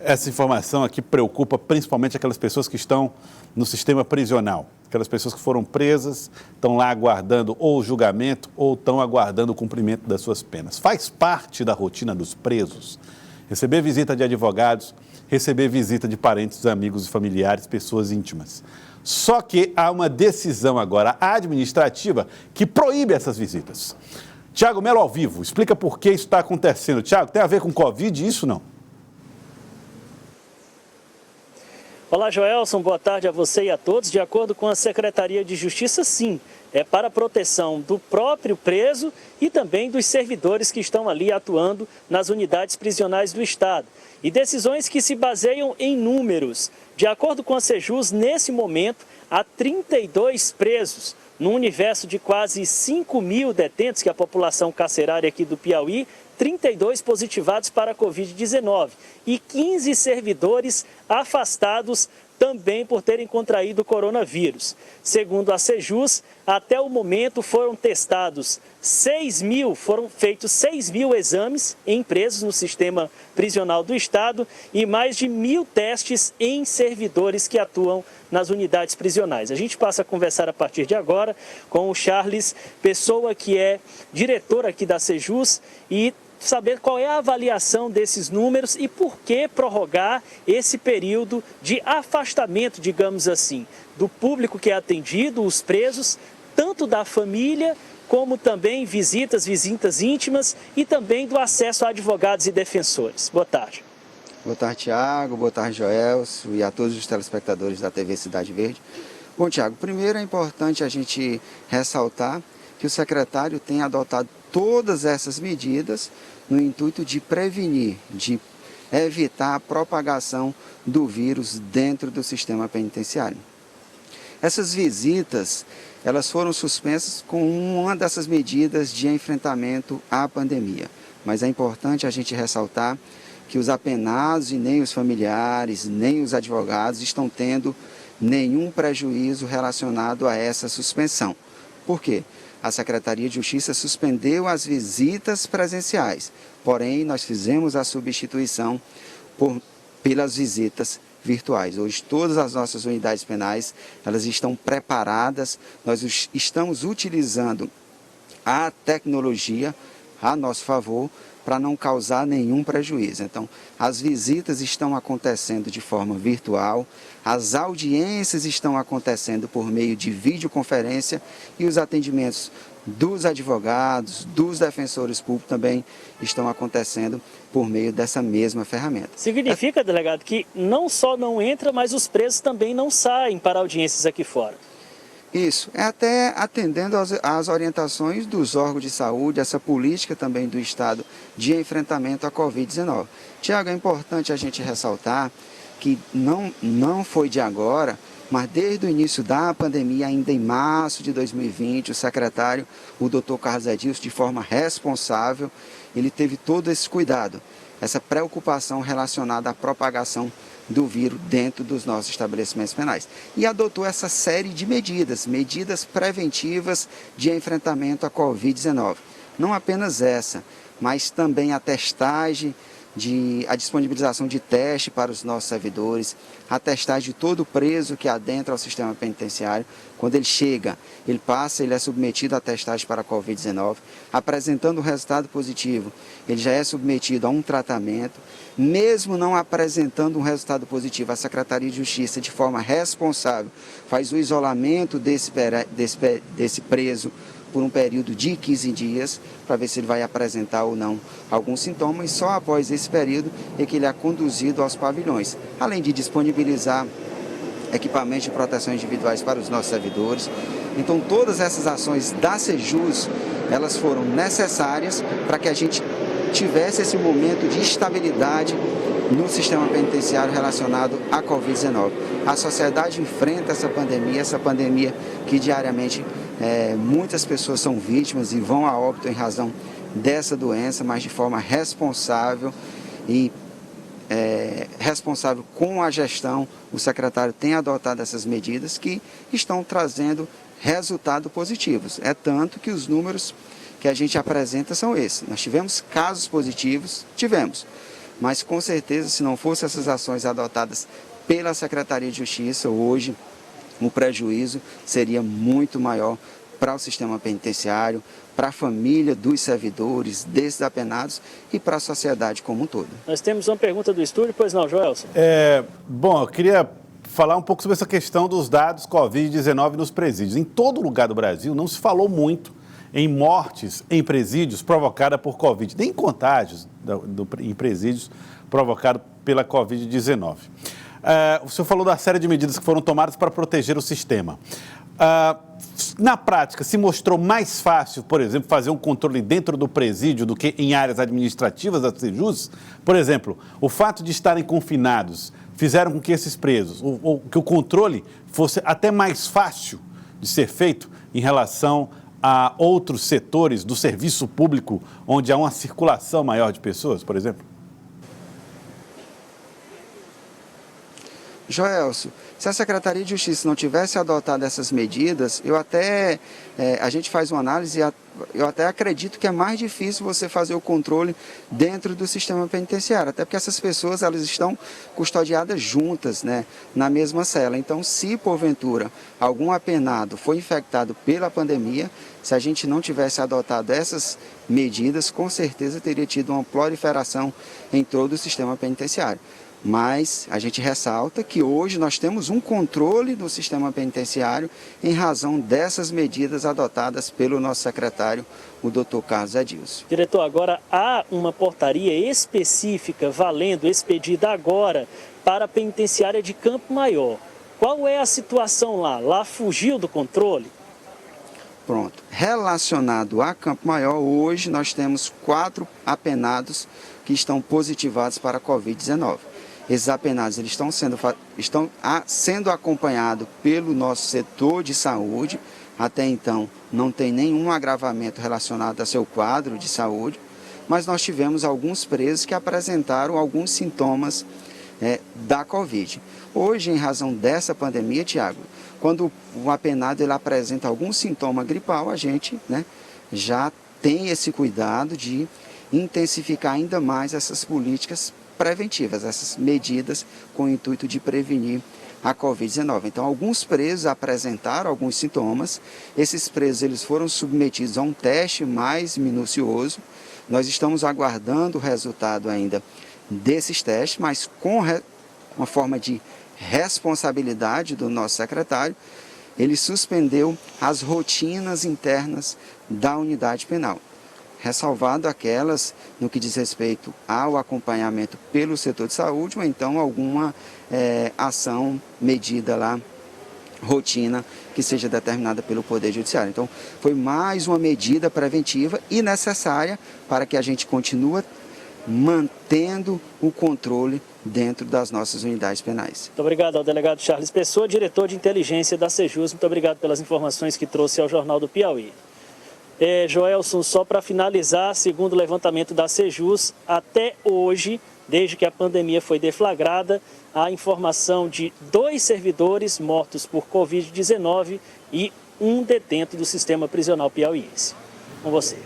Essa informação aqui preocupa principalmente aquelas pessoas que estão no sistema prisional. Aquelas pessoas que foram presas, estão lá aguardando ou o julgamento ou estão aguardando o cumprimento das suas penas. Faz parte da rotina dos presos receber visita de advogados, receber visita de parentes, amigos e familiares, pessoas íntimas. Só que há uma decisão agora administrativa que proíbe essas visitas. Tiago Melo ao vivo, explica por que isso está acontecendo. Tiago, tem a ver com Covid isso não? Olá, Joelson, boa tarde a você e a todos. De acordo com a Secretaria de Justiça, sim, é para a proteção do próprio preso e também dos servidores que estão ali atuando nas unidades prisionais do Estado. E decisões que se baseiam em números. De acordo com a Sejus, nesse momento, há 32 presos, no universo de quase 5 mil detentos, que é a população carcerária aqui do Piauí, 32 positivados para a Covid-19 e 15 servidores afastados também por terem contraído o coronavírus. Segundo a Sejus, até o momento foram feitos 6 mil exames em presos no sistema prisional do Estado e mais de 1.000 testes em servidores que atuam nas unidades prisionais. A gente passa a conversar a partir de agora com o Charles Pessoa, que é diretor aqui da Sejus, e saber qual é a avaliação desses números e por que prorrogar esse período de afastamento, digamos assim, do público que é atendido, os presos, tanto da família como também visitas íntimas e também do acesso a advogados e defensores. Boa tarde. Boa tarde, Tiago. Boa tarde, Joelson, e a todos os telespectadores da TV Cidade Verde. Bom, Tiago, primeiro é importante a gente ressaltar que o secretário tem adotado todas essas medidas no intuito de prevenir, de evitar a propagação do vírus dentro do sistema penitenciário. Essas visitas, elas foram suspensas com uma dessas medidas de enfrentamento à pandemia. Mas é importante a gente ressaltar que os apenados e nem os familiares, nem os advogados estão tendo nenhum prejuízo relacionado a essa suspensão. Por quê? A Secretaria de Justiça suspendeu as visitas presenciais, porém nós fizemos a substituição pelas visitas virtuais. Hoje todas as nossas unidades penais, elas estão preparadas, nós estamos utilizando a tecnologia a nosso favor para não causar nenhum prejuízo. Então, as visitas estão acontecendo de forma virtual, as audiências estão acontecendo por meio de videoconferência e os atendimentos dos advogados, dos defensores públicos também estão acontecendo por meio dessa mesma ferramenta. Significa, delegado, que não só não entra, mas os presos também não saem para audiências aqui fora. Isso, é até atendendo às orientações dos órgãos de saúde, essa política também do Estado de enfrentamento à Covid-19. Tiago, é importante a gente ressaltar que não foi de agora, mas desde o início da pandemia, ainda em março de 2020, o secretário, o Dr. Carlos Edilson, de forma responsável, ele teve todo esse cuidado, essa preocupação relacionada à propagação do vírus dentro dos nossos estabelecimentos penais. E adotou essa série de medidas preventivas de enfrentamento à Covid-19. Não apenas essa, mas também a testagem, a disponibilização de teste para os nossos servidores, a testagem de todo preso que adentra ao sistema penitenciário. Quando ele chega, ele é submetido à testagem para a Covid-19, apresentando o resultado positivo, ele já é submetido a um tratamento. Mesmo não apresentando um resultado positivo, a Secretaria de Justiça, de forma responsável, faz o isolamento desse preso por um período de 15 dias, para ver se ele vai apresentar ou não algum sintoma, e só após esse período é que ele é conduzido aos pavilhões, além de disponibilizar equipamentos de proteção individuais para os nossos servidores. Então, todas essas ações da Sejus, elas foram necessárias para que a gente tivesse esse momento de estabilidade no sistema penitenciário relacionado à Covid-19. A sociedade enfrenta essa pandemia que diariamente muitas pessoas são vítimas e vão a óbito em razão dessa doença, mas de forma responsável e responsável com a gestão. O secretário tem adotado essas medidas que estão trazendo resultados positivos. É tanto que os números que a gente apresenta são esses. Nós tivemos casos positivos, mas com certeza, se não fossem essas ações adotadas pela Secretaria de Justiça, hoje o prejuízo seria muito maior para o sistema penitenciário, para a família dos servidores, desses apenados e para a sociedade como um todo. Nós temos uma pergunta do estúdio, pois não, Joelson? Bom, eu queria falar um pouco sobre essa questão dos dados Covid-19 nos presídios. Em todo lugar do Brasil não se falou muito em mortes em presídios provocadas por Covid, nem em contágios em presídios provocados pela Covid-19. O senhor falou da série de medidas que foram tomadas para proteger o sistema. Na prática, se mostrou mais fácil, por exemplo, fazer um controle dentro do presídio do que em áreas administrativas da Sejus? Por exemplo, o fato de estarem confinados fizeram com que esses presos, ou que o controle fosse até mais fácil de ser feito em relação a outros setores do serviço público, onde há uma circulação maior de pessoas, por exemplo? Joelson, se a Secretaria de Justiça não tivesse adotado essas medidas, a gente faz uma análise e eu até acredito que é mais difícil você fazer o controle dentro do sistema penitenciário, até porque essas pessoas elas estão custodiadas juntas, né, na mesma cela. Então, se porventura algum apenado foi infectado pela pandemia, se a gente não tivesse adotado essas medidas, com certeza teria tido uma proliferação em todo o sistema penitenciário. Mas a gente ressalta que hoje nós temos um controle do sistema penitenciário em razão dessas medidas adotadas pelo nosso secretário, o Dr. Carlos Edilson. Diretor, agora há uma portaria específica valendo, expedida agora para a penitenciária de Campo Maior. Qual é a situação lá? Lá fugiu do controle? Pronto. Relacionado a Campo Maior, hoje nós temos 4 apenados que estão positivados para a Covid-19. Esses apenados eles estão sendo acompanhados pelo nosso setor de saúde. Até então, não tem nenhum agravamento relacionado a seu quadro de saúde, mas nós tivemos alguns presos que apresentaram alguns sintomas da Covid. Hoje, em razão dessa pandemia, Tiago, quando o apenado ele apresenta algum sintoma gripal, a gente, né, já tem esse cuidado de intensificar ainda mais essas políticas preventivas, essas medidas com o intuito de prevenir a Covid-19. Então, alguns presos apresentaram alguns sintomas. Esses presos eles foram submetidos a um teste mais minucioso. Nós estamos aguardando o resultado ainda desses testes, mas com uma forma de responsabilidade do nosso secretário, ele suspendeu as rotinas internas da unidade penal, ressalvado aquelas no que diz respeito ao acompanhamento pelo setor de saúde ou então alguma ação medida lá, rotina, que seja determinada pelo Poder Judiciário. Então, foi mais uma medida preventiva e necessária para que a gente continue mantendo o controle dentro das nossas unidades penais. Muito obrigado ao delegado Charles Pessoa, diretor de inteligência da Sejus. Muito obrigado pelas informações que trouxe ao Jornal do Piauí. Joelson, só para finalizar, segundo o levantamento da Sejus, até hoje, desde que a pandemia foi deflagrada, há informação de 2 servidores mortos por Covid-19 e 1 detento do sistema prisional piauiense. Com você.